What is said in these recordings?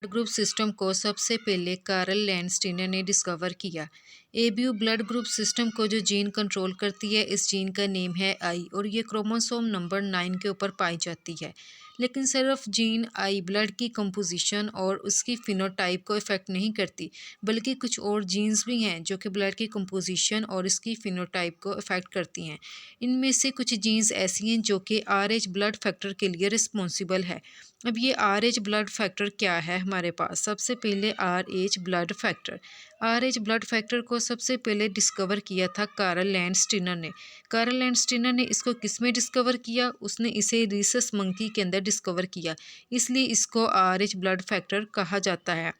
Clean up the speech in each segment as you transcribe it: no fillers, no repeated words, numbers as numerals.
Blood group system को सबसे पहले कार्ल लैंडस्टीनर ने डिस्कवर किया। एबीयू ब्लड ग्रुप सिस्टम को जो जीन कंट्रोल करती है, इस जीन का नेम है आई और ये क्रोमोसोम नंबर 9 के ऊपर पाई जाती है। लेकिन सिर्फ जीन आई ब्लड की कंपोजिशन और उसकी फिनोटाइप को इफ़ेक्ट नहीं करती, बल्कि कुछ और जीन्स भी हैं जो कि ब्लड की कंपोजिशन और इसकी फिनोटाइप को इफ़ेक्ट करती हैं। इनमें से कुछ जीन्स ऐसी हैं जो कि RH ब्लड फैक्टर के लिए रिस्पॉन्सिबल है। अब ये RH ब्लड फैक्टर क्या है हमारे पास? सबसे पहले RH blood factor. RH blood factor को सबसे पहले डिस्कवर किया था कार्ल लैंडस्टीनर ने। कार्ल लैंडस्टीनर ने इसको किस में डिस्कवर किया? उसने इसे रीसस मंकी के अंदर डिस्कवर किया, इसलिए इसको RH ब्लड फैक्टर कहा जाता है।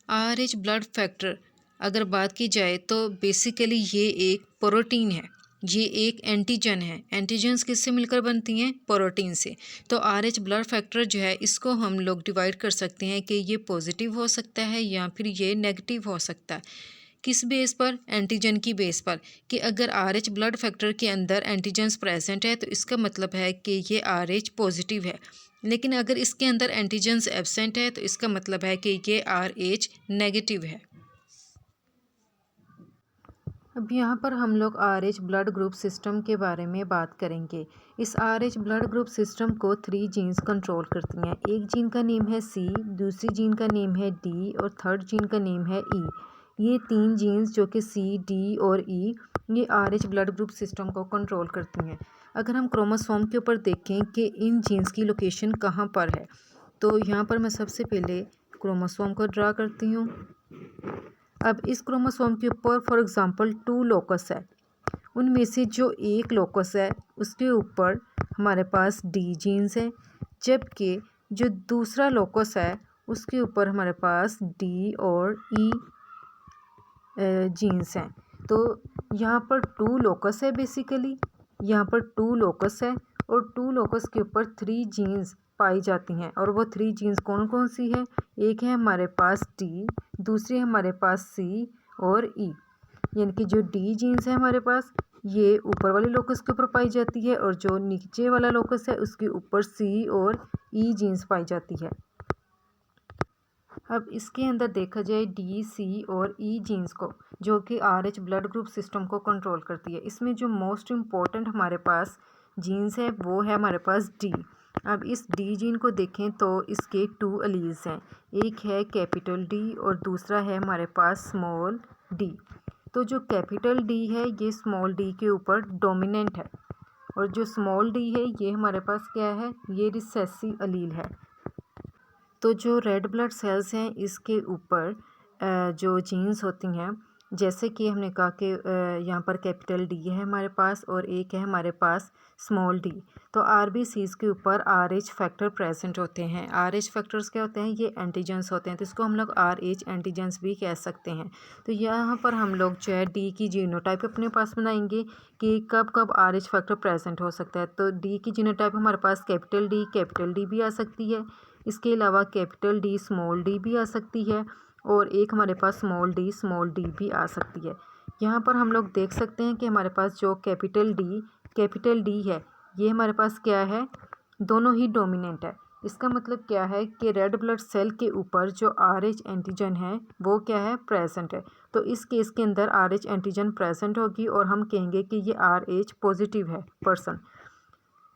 RH ब्लड फैक्टर अगर बात की जाए तो बेसिकली ये एक प्रोटीन है, ये एक एंटीजन है। एंटीजन्स किससे मिलकर बनती हैं? प्रोटीन से। तो RH ब्लड फैक्टर जो है, इसको हम लोग डिवाइड कर सकते हैं कि ये पॉजिटिव हो सकता है या फिर ये नेगेटिव हो सकता है। किस बेस पर? एंटीजन की बेस पर, कि अगर RH ब्लड फैक्टर के अंदर एंटीजन्स प्रेजेंट है तो इसका मतलब है कि ये RH पॉजिटिव है। लेकिन अगर इसके अंदर एंटीजन्स एब्सेंट है तो इसका मतलब है कि ये RH नेगेटिव है। अब यहाँ पर हम लोग RH ब्लड ग्रुप सिस्टम के बारे में बात करेंगे। इस RH ब्लड ग्रुप सिस्टम को 3 जीन्स कंट्रोल करती हैं। एक जीन का नेम है C, दूसरी जीन का नेम है D और थर्ड जीन का नेम है E। ये 3 जीन्स जो कि C, D और E, ये RH ब्लड ग्रुप सिस्टम को कंट्रोल करती हैं। अगर हम क्रोमोसोम के ऊपर देखें कि इन जीन्स की लोकेशन कहाँ पर है, तो यहाँ पर मैं सबसे पहले क्रोमोसोम को ड्रा करती हूँ। अब इस क्रोमोसोम के ऊपर फॉर एग्ज़ाम्पल 2 लोकस है, उनमें से जो एक लोकस है उसके ऊपर हमारे पास D जीन्स है, जबकि जो दूसरा लोकस है उसके ऊपर हमारे पास D और E जीन्स हैं। तो यहाँ पर 2 लोकस है, बेसिकली यहाँ पर 2 लोकस है और 2 लोकस के ऊपर 3 जीन्स पाई जाती हैं। और वो 3 जीन्स कौन कौन सी है? एक है हमारे पास D, दूसरी है हमारे पास C और E। यानी कि जो D जीन्स है हमारे पास, ये ऊपर वाले लोकस के ऊपर पाई जाती है और जो नीचे वाला लोकस है उसके ऊपर C और E जीन्स पाई जाती है। अब इसके अंदर देखा जाए D, C और E जीन्स को, जो कि RH ब्लड ग्रुप सिस्टम को कंट्रोल करती है, इसमें जो मोस्ट इम्पोर्टेंट हमारे पास जीन्स है वो है हमारे पास D। अब इस D जीन को देखें तो इसके 2 एलील्स हैं, एक है कैपिटल D और दूसरा है हमारे पास स्मॉल d। तो जो कैपिटल D है ये स्मॉल d के ऊपर डोमिनेंट है और जो स्मॉल d है ये हमारे पास क्या है? ये रिसेसिव एलील है। तो जो रेड ब्लड सेल्स हैं इसके ऊपर जो जीन्स होती हैं, जैसे कि हमने कहा कि यहाँ पर कैपिटल D है हमारे पास और एक है हमारे पास स्मॉल d। तो RBCs के ऊपर RH फैक्टर प्रेजेंट होते हैं। RH फैक्टर्स क्या होते हैं? ये एंटीजन्स होते हैं, तो इसको हम लोग RH एंटीजन्स भी कह सकते हैं। तो यहाँ पर हम लोग जो है D की जीनोटाइप अपने पास बनाएंगे कि कब कब RH फैक्टर प्रेजेंट हो सकता है। तो D की जीनोटाइप हमारे पास कैपिटल D भी आ सकती है, इसके अलावा कैपिटल D स्मॉल d भी आ सकती है और एक हमारे पास स्मॉल d भी आ सकती है। यहाँ पर हम लोग देख सकते हैं कि हमारे पास जो कैपिटल D है ये हमारे पास क्या है? दोनों ही डोमिनेंट है। इसका मतलब क्या है कि रेड ब्लड सेल के ऊपर जो RH एंटीजन है वो क्या है? प्रेजेंट है। तो इस केस के अंदर RH एंटीजन प्रेजेंट होगी और हम कहेंगे कि ये RH पॉजिटिव है पर्सन।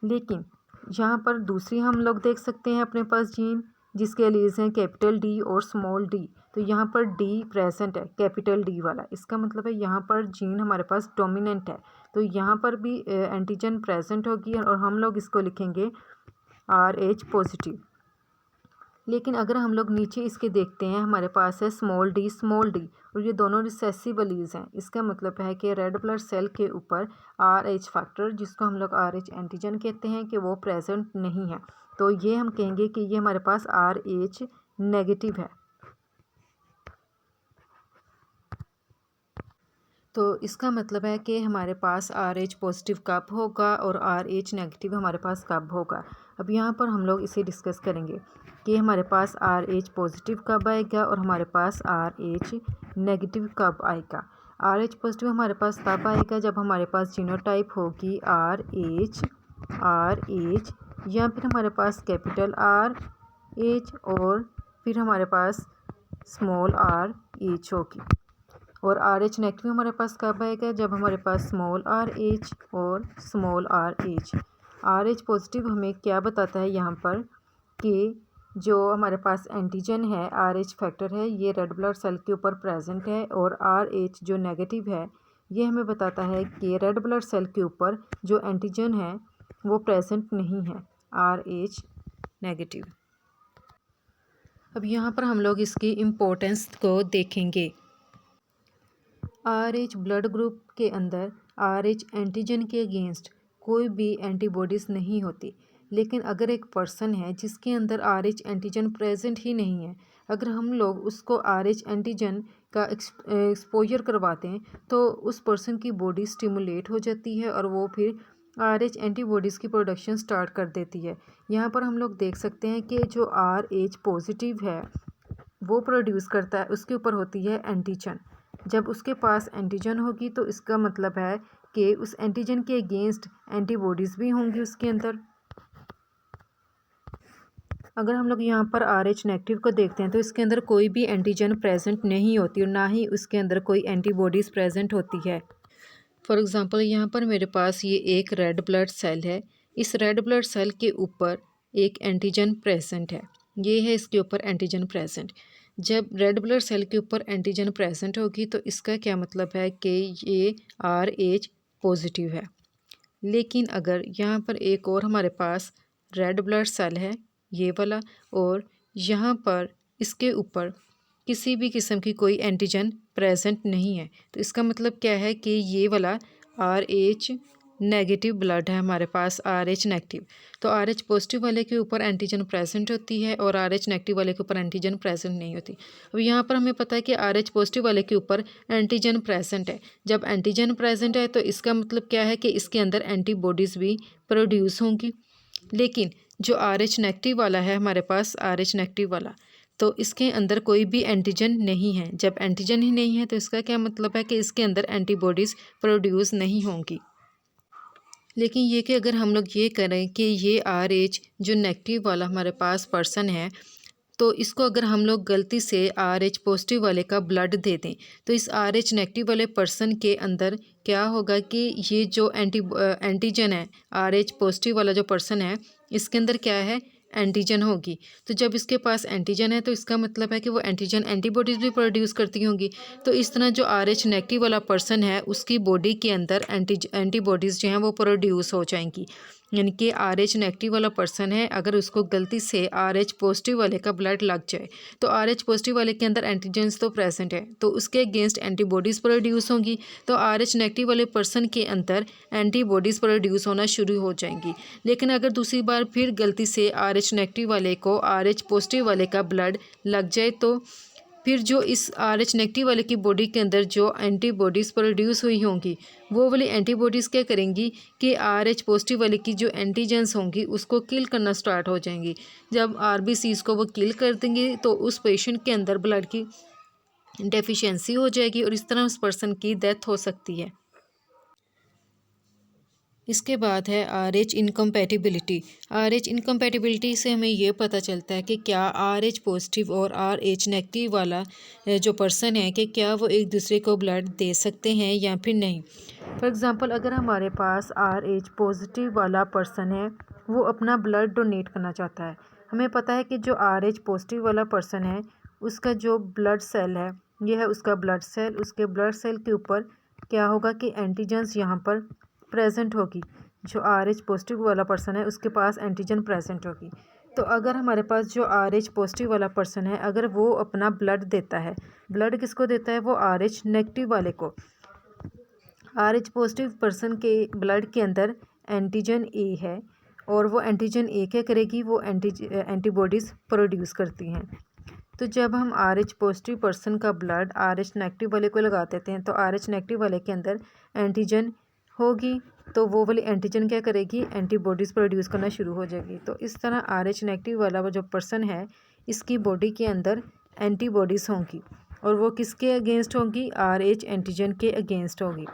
लेकिन यहाँ पर दूसरी हम लोग देख सकते हैं अपने पास जीन जिसके एलील्स हैं कैपिटल D और स्मॉल d। तो यहाँ पर D प्रेजेंट है, कैपिटल D वाला, इसका मतलब है यहाँ पर जीन हमारे पास डोमिनेंट है। तो यहाँ पर भी एंटीजन प्रेजेंट होगी और हम लोग इसको लिखेंगे RH पॉजिटिव। लेकिन अगर हम लोग नीचे इसके देखते हैं, हमारे पास है स्मॉल d और ये दोनों रिसेसिव एलील्स हैं। इसका मतलब है कि रेड ब्लड सेल के ऊपर RH फैक्टर, जिसको हम लोग RH एंटीजन कहते हैं, कि वो प्रेजेंट नहीं है। तो ये हम कहेंगे कि ये हमारे पास RH नेगेटिव है। तो इसका मतलब है कि हमारे पास RH पॉजिटिव कब होगा और RH नेगेटिव हमारे पास कब होगा। अब यहाँ पर हम लोग इसे डिस्कस करेंगे कि हमारे पास RH पॉजिटिव कब आएगा और हमारे पास RH नेगेटिव कब आएगा। RH पॉजिटिव हमारे पास तब आएगा जब हमारे पास जीनोटाइप होगी RH आर एच, या फिर हमारे पास कैपिटल आर एच और फिर हमारे पास स्मॉल आर एच होगी। और आर एच नेगेटिव हमारे पास कब आएगा? जब हमारे पास स्मॉल आर एच और small R H. R H positive हमें क्या बताता है यहाँ पर कि जो हमारे पास एंटीजन है, आर एच फैक्टर है, ये रेड ब्लड सेल के ऊपर प्रेजेंट है। और आर एच जो नेगेटिव है ये हमें बताता है कि रेड ब्लड सेल के ऊपर जो एंटीजन है वो प्रेजेंट नहीं है, आर एच नेगेटिव। अब यहाँ पर हम लोग इसकी इम्पोर्टेंस को देखेंगे। आर एच ब्लड ग्रुप के अंदर आर एच एंटीजन के अगेंस्ट कोई भी एंटीबॉडीज़ नहीं होती। लेकिन अगर एक पर्सन है जिसके अंदर आर एच एंटीजन प्रेजेंट ही नहीं है, अगर हम लोग उसको आर एच एंटीजन का एक्सपोजर करवाते हैं तो उस पर्सन की बॉडी स्टिमुलेट हो जाती है और वो फिर आर एच एंटीबॉडीज़ की प्रोडक्शन स्टार्ट कर देती है। यहाँ पर हम लोग देख सकते हैं कि जो आर एच पॉजिटिव है वो प्रोड्यूस करता है, उसके ऊपर होती है एंटीजन। जब उसके पास एंटीजन होगी तो इसका मतलब है कि उस एंटीजन के अगेंस्ट एंटीबॉडीज़ भी होंगी उसके अंदर। अगर हम लोग यहाँ पर आर एच नेगेटिव को देखते हैं तो इसके अंदर कोई भी एंटीजन प्रेजेंट नहीं होती और ना ही उसके अंदर कोई एंटीबॉडीज़ प्रेजेंट होती है। फॉर एग्ज़ाम्पल यहाँ पर मेरे पास ये एक रेड ब्लड सेल है, इस रेड ब्लड सेल के ऊपर एक एंटीजन प्रेजेंट है, ये है इसके ऊपर एंटीजन प्रेजेंट। जब रेड ब्लड सेल के ऊपर एंटीजन प्रेजेंट होगी तो इसका क्या मतलब है कि ये आर एच पॉजिटिव है। लेकिन अगर यहाँ पर एक और हमारे पास रेड ब्लड सेल है ये वाला, और यहाँ पर इसके ऊपर किसी भी किस्म की कोई एंटीजन प्रेजेंट नहीं है, तो इसका मतलब क्या है कि ये वाला आर एच नेगेटिव ब्लड है हमारे पास, आर एच नेगेटिव। तो आर एच पॉजिटिव वाले के ऊपर एंटीजन प्रेजेंट होती है और आर एच नेगेटिव वाले के ऊपर एंटीजन प्रेजेंट नहीं होती। अब यहाँ पर हमें पता है कि आर एच पॉजिटिव वाले के ऊपर एंटीजन प्रेजेंट है। जब एंटीजन प्रेजेंट है तो इसका मतलब क्या है कि इसके अंदर एंटीबॉडीज़ भी प्रोड्यूस होंगी। लेकिन जो आर एच नेगेटिव वाला है हमारे पास, आर एच नेगेटिव वाला, तो इसके अंदर कोई भी एंटीजन नहीं है। जब एंटीजन ही नहीं है तो इसका क्या मतलब है कि इसके अंदर एंटीबॉडीज़ प्रोड्यूस नहीं होंगी। लेकिन ये कि अगर हम लोग ये करें कि ये आर एच जो नेगेटिव वाला हमारे पास पर्सन है, तो इसको अगर हम लोग गलती से आर एच पॉजिटिव वाले का ब्लड दे दें तो इस आर एच नेगेटिव वाले पर्सन के अंदर क्या होगा कि ये जो एंटीजन है, आर एच पॉजिटिव वाला जो पर्सन है इसके अंदर क्या है, एंटीजन होगी। तो जब इसके पास एंटीजन है तो इसका मतलब है कि वो एंटीजन एंटीबॉडीज़ भी प्रोड्यूस करती होंगी। तो इस तरह जो आर एच नेगेटिव वाला पर्सन है उसकी बॉडी के अंदर एंटीबॉडीज़ जो हैं वो प्रोड्यूस हो जाएंगी। यानी कि आर एच नेगेटिव वाला पर्सन है, अगर उसको गलती से आर एच पॉजिटिव वाले का ब्लड लग जाए तो आर एच पॉजिटिव वाले के अंदर एंटीजन्स तो प्रेजेंट है तो उसके अगेंस्ट एंटीबॉडीज़ प्रोड्यूस होंगी। तो आर एच नेगेटिव वाले पर्सन के अंदर एंटीबॉडीज़ प्रोड्यूस होना शुरू हो जाएंगी। लेकिन अगर दूसरी बार फिर गलती से आर एच नेगेटिव वाले को आर एच पॉजिटिव वाले का ब्लड लग जाए तो फिर जो इस आर एच नेगेटिव वाले की बॉडी के अंदर जो एंटीबॉडीज़ प्रोड्यूस हुई होंगी वो वाली एंटीबॉडीज़ क्या करेंगी कि आर एच पॉजिटिव वाले की जो एंटीजेंस होंगी उसको किल करना स्टार्ट हो जाएंगी। जब आरबीसीज़ को वो किल कर देंगी तो उस पेशेंट के अंदर ब्लड की डेफिशिएंसी हो जाएगी और इस तरह उस पर्सन की डेथ हो सकती है। इसके बाद है R H incompatibility. R H incompatibility से हमें ये पता चलता है कि क्या आर एच पॉजिटिव और आर एच नेगेटिव वाला जो पर्सन है कि क्या वो एक दूसरे को ब्लड दे सकते हैं या फिर नहीं। फॉर एग्ज़ाम्पल अगर हमारे पास आर एच पॉजिटिव वाला पर्सन है वो अपना ब्लड डोनेट करना चाहता है, हमें पता है कि जो आर एच पॉजिटिव वाला पर्सन है उसका जो ब्लड सेल है ये है उसका ब्लड सेल, उसके ब्लड सेल के ऊपर क्या होगा कि एंटीजन्स यहाँ पर प्रेजेंट होगी। जो आर एच पॉजिटिव वाला पर्सन है उसके पास एंटीजन प्रेजेंट होगी। तो अगर हमारे पास जो आर एच पॉजिटिव वाला पर्सन है अगर वो अपना ब्लड देता है, ब्लड किसको देता है, वो आर एच नेगेटिव वाले को। आर एच पॉजिटिव पर्सन के ब्लड के अंदर एंटीजन ए है और वो एंटीजन ए क्या करेगी, वो एंटीबॉडीज़ प्रोड्यूस करती हैं। तो जब हम आर एच पॉजिटिव पर्सन का ब्लड आर एच नेगेटिव वाले को लगा देते हैं तो आर एच नेगेटिव वाले के अंदर एंटीजन होगी, तो वो वाली एंटीजन क्या करेगी, एंटीबॉडीज़ प्रोड्यूस करना शुरू हो जाएगी। तो इस तरह आर एच नेगेटिव वाला वो जो पर्सन है इसकी बॉडी के अंदर एंटीबॉडीज़ होंगी और वो किसके अगेंस्ट होंगी, आर एच एंटीजन के अगेंस्ट होगी।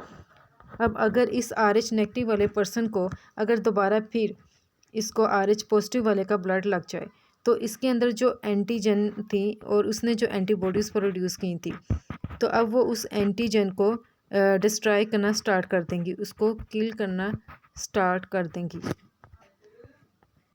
अब अगर इस RH नेगेटिव वाले पर्सन को अगर दोबारा फिर इसको RH पॉजिटिव वाले का ब्लड लग जाए तो इसके अंदर जो एंटीजन थी और उसने जो एंटीबॉडीज़ प्रोड्यूस की थी, तो अब वो उस एंटीजन को डिस्ट्रॉय करना स्टार्ट कर देंगी, उसको किल करना स्टार्ट कर देंगी।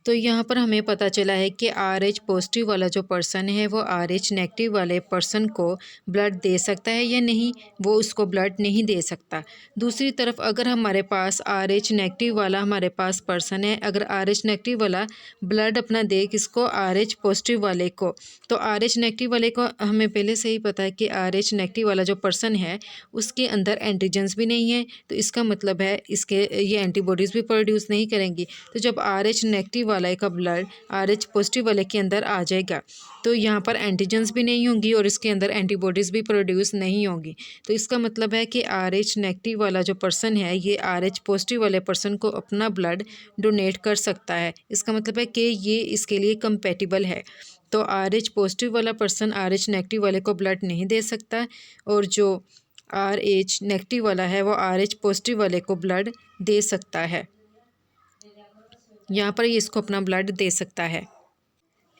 तो यहाँ पर हमें पता चला है कि RH पॉजिटिव वाला जो पर्सन है वो RH नेगेटिव वाले पर्सन को ब्लड दे सकता है या नहीं, वो उसको ब्लड नहीं दे सकता। दूसरी तरफ अगर हमारे पास RH नेगेटिव वाला हमारे पास पर्सन है, अगर RH नेगेटिव वाला ब्लड अपना दे किसको, RH पॉजिटिव वाले को, तो RH नेगेटिव वाले को हमें पहले से ही पता है कि RH नेगेटिव वाला जो पर्सन है उसके अंदर एंटीजेंस भी नहीं है, तो इसका मतलब है इसके ये एंटीबॉडीज़ भी प्रोड्यूस नहीं करेंगी। तो जब RH नेगेटिव वाले का ब्लड RH पॉजिटिव वाले के अंदर आ जाएगा तो यहाँ पर एंटीजेंस भी नहीं होंगी और इसके अंदर एंटीबॉडीज़ भी प्रोड्यूस नहीं होंगी। तो इसका मतलब है कि RH नेगेटिव वाला जो पर्सन है ये RH पॉजिटिव वाले पर्सन को अपना ब्लड डोनेट कर सकता है। इसका मतलब है कि ये इसके लिए कंपेटिबल है। तो RH पॉजिटिव वाला पर्सन RH नेगेटिव वाले को ब्लड नहीं दे सकता और जो RH नेगेटिव वाला है वो RH पॉजिटिव वाले को ब्लड दे सकता है। यहाँ पर ये इसको अपना ब्लड दे सकता है।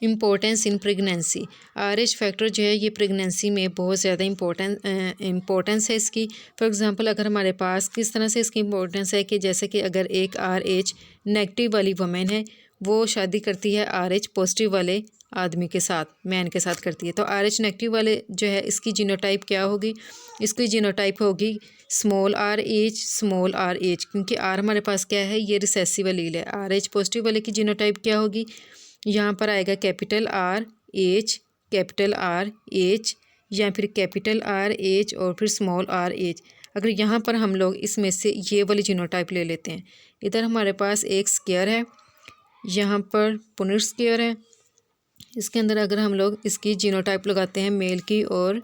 Importance in pregnancy, RH factor जो है ये प्रेगनेंसी में बहुत ज़्यादा इम्पोर्टेंस है इसकी। फॉर एग्जांपल अगर हमारे पास किस तरह से इसकी इम्पोर्टेंस है कि जैसे कि अगर एक RH नेगेटिव वाली वुमेन है वो शादी करती है RH पॉजिटिव वाले आदमी के साथ, मैन के साथ करती है, तो RH नेगेटिव वाले जो है इसकी जीनोटाइप क्या होगी, इसकी जीनोटाइप होगी स्मॉल r h, क्योंकि R हमारे पास क्या है ये रिसेसिव एलील है। RH पॉजिटिव वाले की जीनोटाइप क्या होगी, यहाँ पर आएगा कैपिटल R H या फिर कैपिटल R H और फिर स्मॉल r h। अगर यहाँ पर हम लोग इसमें से ये वाली जीनोटाइप ले लेते हैं, इधर हमारे पास एक स्क्वायर है, यहाँ पर पुनर स्क्वायर है, इसके अंदर अगर हम लोग इसकी जीनोटाइप लगाते हैं मेल की और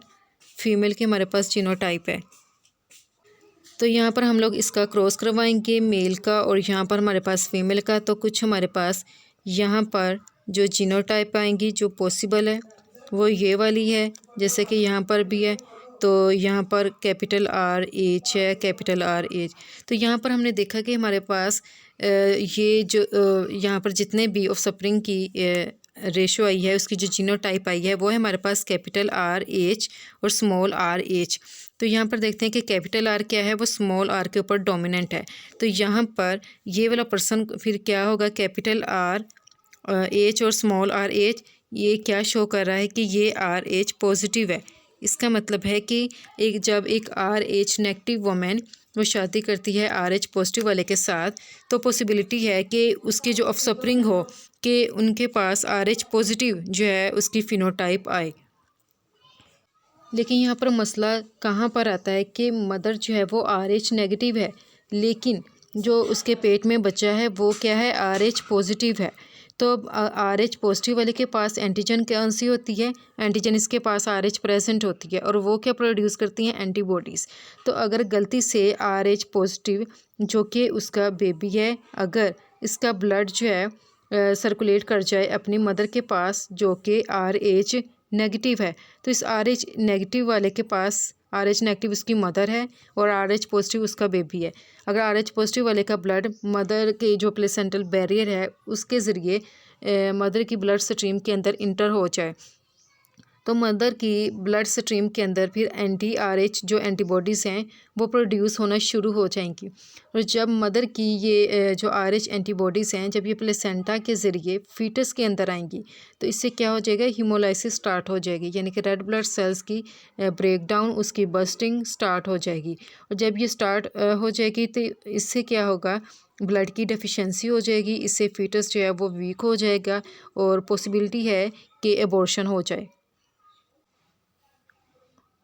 फीमेल की हमारे पास जीनोटाइप है, तो यहाँ पर हम लोग इसका क्रॉस करवाएंगे मेल का और यहाँ पर हमारे पास फीमेल का, तो कुछ हमारे पास यहाँ पर जो जीनोटाइप आएंगी जो पॉसिबल है वो ये वाली है, जैसे कि यहाँ पर भी है, तो यहाँ पर कैपिटल R H है, कैपिटल R H। तो यहाँ पर हमने देखा कि हमारे पास ये जो यहाँ पर जितने बी ऑफ स्प्रिंग की रेशो आई है उसकी जो जीनोटाइप आई है वो है हमारे पास कैपिटल R H और स्मॉल r h। तो यहाँ पर देखते हैं कि कैपिटल R क्या है वो स्मॉल r के ऊपर डोमिनेंट है, तो यहाँ पर ये वाला पर्सन फिर क्या होगा, कैपिटल R H और स्मॉल r h, ये क्या शो कर रहा है कि ये R H पॉजिटिव है। इसका मतलब है कि जब एक R H नेगेटिव वुमेन वो शादी करती है RH पॉजिटिव वाले के साथ, तो पॉसिबिलिटी है कि उसकी जो ऑफस्प्रिंग हो कि उनके पास RH पॉजिटिव जो है उसकी फिनोटाइप आए। लेकिन यहाँ पर मसला कहाँ पर आता है कि मदर जो है वो RH नेगेटिव है, लेकिन जो उसके पेट में बच्चा है वो क्या है, RH पॉजिटिव है। तो अब RH पॉजिटिव वाले के पास एंटीजन कौन सी होती है, एंटीजन इसके पास RH प्रेजेंट होती है और वो क्या प्रोड्यूस करती हैं, एंटीबॉडीज़। तो अगर गलती से RH पॉजिटिव जो कि उसका बेबी है, अगर इसका ब्लड जो है सर्कुलेट कर जाए अपनी मदर के पास जो कि RH नेगेटिव है, तो इस RH नेगेटिव वाले के पास RH नेगेटिव उसकी मदर है और RH पॉजिटिव उसका बेबी है। अगर RH पॉजिटिव वाले का ब्लड मदर के जो प्लेसेंटल बैरियर है उसके ज़रिए मदर की ब्लड स्ट्रीम के अंदर इंटर हो जाए, तो मदर की ब्लड स्ट्रीम के अंदर फिर एंटी RH जो एंटीबॉडीज़ हैं वो प्रोड्यूस होना शुरू हो जाएंगी। और जब मदर की ये जो RH एंटीबॉडीज़ हैं जब ये प्लेसेंटा के ज़रिए फीटस के अंदर आएंगी, तो इससे क्या हो जाएगा, हीमोलाइसिस स्टार्ट हो जाएगी, यानी कि रेड ब्लड सेल्स की ब्रेकडाउन, उसकी बस्टिंग स्टार्ट हो जाएगी। और जब ये स्टार्ट हो जाएगी तो इससे क्या होगा, ब्लड की डेफिशिएंसी हो जाएगी, इससे फीटस जो है वो वीक हो जाएगा और पॉसिबिलिटी है कि एबॉर्शन हो जाए।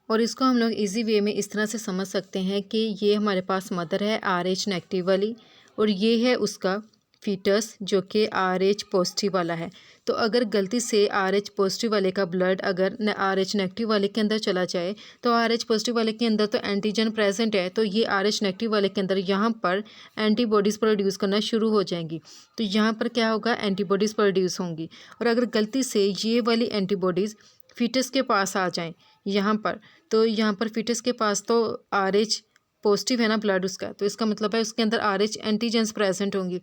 और इसको हम लोग इजी वे में इस तरह से समझ सकते हैं कि ये हमारे पास मदर है RH नेगेटिव वाली और ये है उसका फीटस जो कि RH पॉजिटिव वाला है। तो अगर गलती से RH पॉजिटिव वाले का ब्लड अगर RH नेगेटिव वाले के अंदर चला जाए, तो RH पॉजिटिव वाले के अंदर तो एंटीजन प्रेजेंट है, तो ये RH नेगेटिव वाले के अंदर यहाँ पर एंटीबॉडीज़ प्रोड्यूस करना शुरू हो जाएंगी। तो यहाँ पर क्या होगा, एंटीबॉडीज़ प्रोड्यूस होंगी। और अगर गलती से ये वाली एंटीबॉडीज़ फीटस के पास आ जाएं यहाँ पर, तो यहाँ पर फीटस के पास तो RH पॉजिटिव है ना ब्लड उसका, तो इसका मतलब है उसके अंदर RH एंटीजेंस प्रेजेंट होंगी।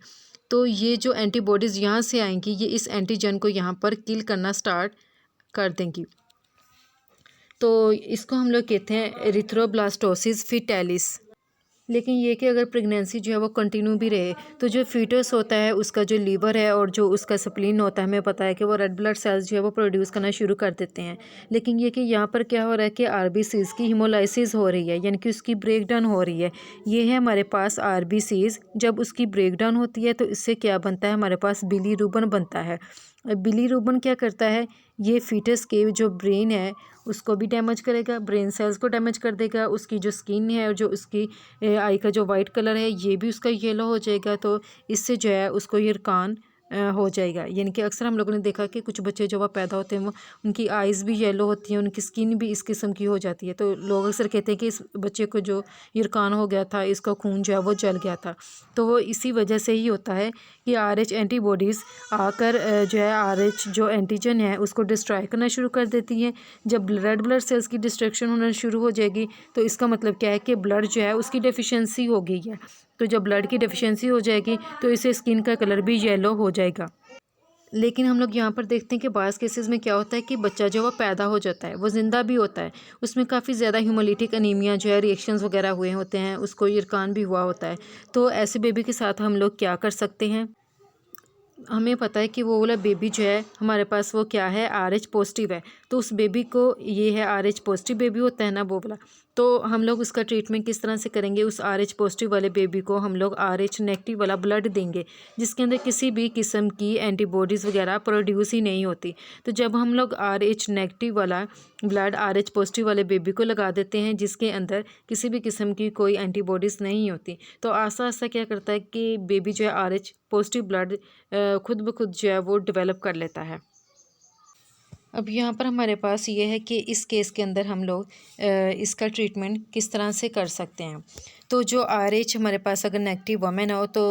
तो ये जो एंटीबॉडीज़ यहाँ से आएंगी ये इस एंटीजन को यहाँ पर किल करना स्टार्ट कर देंगी। तो इसको हम लोग कहते हैं एरिथ्रोब्लास्टोसिस फीटैलिस। लेकिन ये कि अगर प्रेगनेंसी जो है वो कंटिन्यू भी रहे तो जो फीटस होता है उसका जो लीवर है और जो उसका स्प्लीन होता है, हमें पता है कि वो रेड ब्लड सेल्स जो है वो प्रोड्यूस करना शुरू कर देते हैं। लेकिन ये कि यहाँ पर क्या हो रहा है कि RBCs की हिमोलाइसिस हो रही है, यानी कि उसकी ब्रेक डाउन हो रही है। ये है हमारे पास RBCs। जब उसकी ब्रेक डाउन होती है तो इससे क्या बनता है, हमारे पास बिलीरुबिन बनता है। बिलीरुबिन क्या करता है, ये फीटस के जो ब्रेन है उसको भी डैमेज करेगा, ब्रेन सेल्स को डैमेज कर देगा। उसकी जो स्किन है और जो उसकी आई का जो वाइट कलर है ये भी उसका येलो हो जाएगा। तो इससे जो है उसको यरकान हो जाएगा। यानी कि अक्सर हम लोगों ने देखा कि कुछ बच्चे जब पैदा होते हैं वो उनकी आइज़ भी येलो होती हैं, उनकी स्किन भी इस किस्म की हो जाती है। तो लोग अक्सर कहते हैं कि इस बच्चे को जो यरकान हो गया था, इसका खून जो है वो जल गया था। तो वो इसी वजह से ही होता है कि RH एंटीबॉडीज़ आकर जो है RH जो एंटीजन है उसको डिस्ट्रॉय करना शुरू कर देती हैं। जब रेड ब्लड सेल्स की डिस्ट्रक्शन होना शुरू हो जाएगी तो इसका मतलब क्या है कि ब्लड जो है उसकी डेफिशिएंसी हो गई है। तो जब ब्लड की डेफिशिएंसी हो जाएगी तो इससे स्किन का कलर भी येलो हो जाएगा। लेकिन हम लोग यहाँ पर देखते हैं कि बाज़ केसेस में क्या होता है कि बच्चा जो वो पैदा हो जाता है, वो ज़िंदा भी होता है, उसमें काफ़ी ज़्यादा हीमोलिटिक अनीमिया जो है रिएक्शंस वगैरह हुए होते हैं, उसको यरकान भी हुआ होता है। तो ऐसे बेबी के साथ हम लोग क्या कर सकते हैं, हमें पता है कि वो वाला बेबी जो है हमारे पास वो क्या है, RH पॉजिटिव है। तो उस बेबी को ये है RH पॉजिटिव बेबी होता है ना वो वाला, तो हम लोग उसका ट्रीटमेंट किस तरह से करेंगे, उस RH पॉजिटिव वाले बेबी को हम लोग RH नेगेटिव वाला ब्लड देंगे जिसके अंदर किसी भी किस्म की एंटीबॉडीज़ वगैरह प्रोड्यूस ही नहीं होती। तो जब हम लोग RH नेगेटिव वाला ब्लड RH पॉजिटिव वाले बेबी को लगा देते हैं जिसके अंदर किसी भी किस्म की कोई एंटीबॉडीज़ नहीं होती, तो आस्ता आस्ता क्या करता है कि बेबी जो है RH पॉजिटिव ब्लड खुद ब खुद जो है वो डेवलप कर लेता है। अब यहाँ पर हमारे पास ये है कि इस केस के अंदर हम लोग इसका ट्रीटमेंट किस तरह से कर सकते हैं। तो जो RH हमारे पास अगर नेगेटिव वमेन हो तो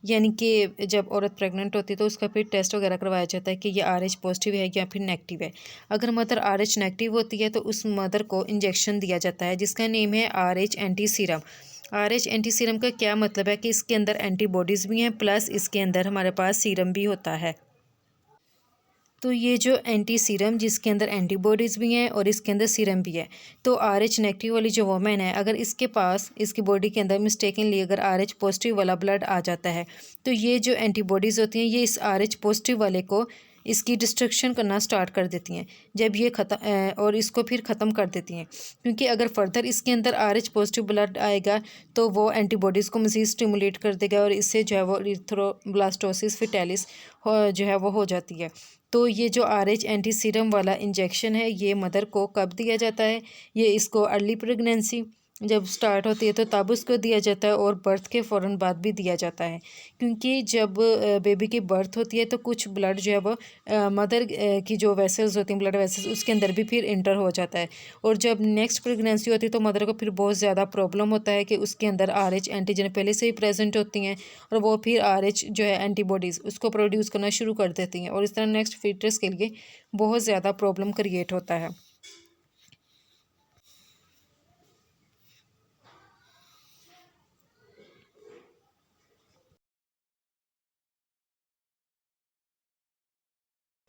यानी कि जब औरत प्रेग्नेंट होती है तो उसका फिर टेस्ट वगैरह करवाया जाता है कि ये RH पॉजिटिव है या फिर नेगेटिव है। अगर मदर RH नेगेटिव होती है तो उस मदर को इंजेक्शन दिया जाता है जिसका नेम है RH anti serum. RH anti serum का क्या मतलब है कि इसके अंदर एंटीबॉडीज़ भी हैं प्लस इसके अंदर हमारे पास सीरम भी होता है। तो ये जो एंटी सीरम जिसके अंदर एंटीबॉडीज़ भी हैं और इसके अंदर सीरम भी है, तो RH नेगेटिव वाली जो वोमेन है अगर इसके पास इसकी बॉडी के अंदर मिस्टेकनली अगर RH पॉजिटिव वाला ब्लड आ जाता है तो ये जो एंटीबॉडीज़ होती हैं ये इस RH पॉजिटिव वाले को इसकी डिस्ट्रक्शन करना स्टार्ट कर देती हैं। जब ये और इसको फिर ख़त्म कर देती हैं, क्योंकि अगर फर्दर इसके अंदर RH पॉजिटिव ब्लड आएगा तो वो एंटीबॉडीज़ को मज़ीद स्टिमुलेट कर देगा और इससे जो है वो एरिथ्रोब्लास्टोसिस फीटैलिस जो है वो हो जाती है। तो ये जो RH एंटी सीरम वाला इंजेक्शन है ये मदर को कब दिया जाता है, ये इसको अर्ली प्रेगनेंसी जब स्टार्ट होती है तो तब उसको दिया जाता है और बर्थ के फ़ौरन बाद भी दिया जाता है। क्योंकि जब बेबी की बर्थ होती है तो कुछ ब्लड जो है वो मदर की जो वेसल्स होती हैं, ब्लड वेसल्स, उसके अंदर भी फिर इंटर हो जाता है। और जब नेक्स्ट प्रेगनेंसी होती है तो मदर को फिर बहुत ज़्यादा प्रॉब्लम होता है कि उसके अंदर RH एंटीजन पहले से ही प्रेजेंट होती हैं और वो फिर RH जो है एंटीबॉडीज़ उसको प्रोड्यूस करना शुरू कर देती हैं और इस तरह नेक्स्ट फीटस के लिए बहुत ज़्यादा प्रॉब्लम क्रिएट होता है।